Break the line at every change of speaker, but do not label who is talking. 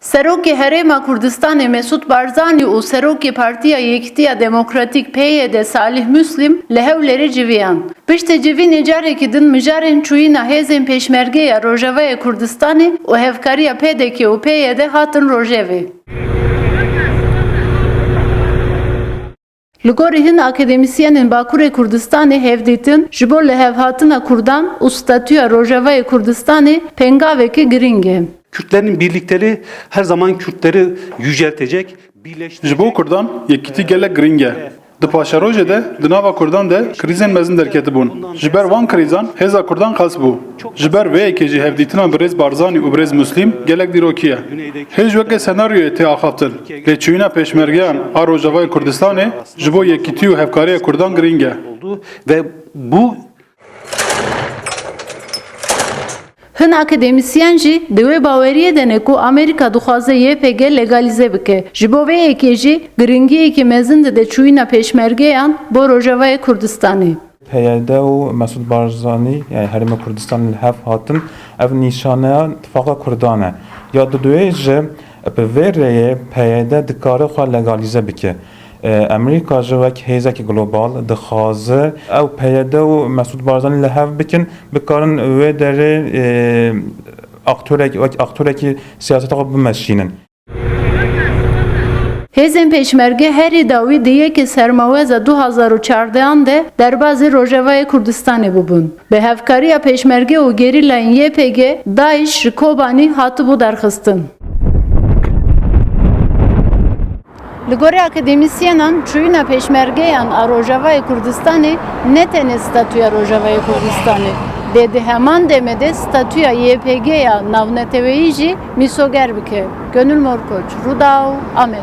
Serokê Herêma Kurdistanê Mesûd Barzanî û Serokê Partiya Yekîtiya Demokratîk PYD Salih Müslim li Hewlêrê civiyan. Piştî civînê carekî din mijarên çûyîna hêzên Pêşmergeya Rojavayê Kurdistanê û hevkariya PDK û PYD hatin rojevê. Li gorî hin akademîsyenên Bakurê Kurdistanê hevdîtin ji bo lihevhatina Kurdan û statûya Rojavayê Kurdistanê pengavekî giring e.
Kürtlerin birlikleri her zaman Kürtleri yüceltecek, birleştirecek.
Ji bo Kurdan yekîtî gelek giring e. Di paşarojê de di nava Kurdan de krîzên mezin derketibûn. Ji ber van krîzan hêza Kurdan qas bû. Ji ber vê yekê jî hevdîtina Birêz Barzanî û Birêz Müslim gelek dîrokî ye. Hêj weke senaryoyê tê axaftin. Lê çûyîna pêşmergeyan a Rojavayê Kurdistanê ji bo yekîtî û hevkariya Kurdan giring e.
Ve bu
Hin akademisyen jî di wê baweriyê de ne ku Amerîka dixwaze YPG legalize bike. Ji bo vê yekê jî giringiyekî mezin dide çûyîna pêşmergeyan bo Rojavayê Kurdistanê.
PYD û Mesûd Barzanî yani Herêma Kurdistanê li hev hatin ev nîşaneya Ittifaqa Kurdan e. Ya di duwê ji bi vê rêyê PYD dikare xwe legalize bike. Amerîka ji wek hêzekî global dixwaze ew PYD û Mesûd Barzanî li hev bikin bikarin wê derê aktorekî siyaseta xwe bimeşînin.
Hêzên Pêşmerge herî dawî di yekê sermaweza 2014 de derbasê Rojavayê Kurdistanê bûbûn. Bi hevkariya pêşmerge û gerîlayên YPG, Daesh ji Kobanî hatibû derxistin. Li gorî akademisyenan çûyîna pêşmergeyan a Rojavayê Kurdistanê ne tenê statûya Rojavayê Kurdistanê. Dê di heman demê de statûya YPG ya navneteweyî jî mîsoger bike. Gönül Morkoç, Rudaw, Amed.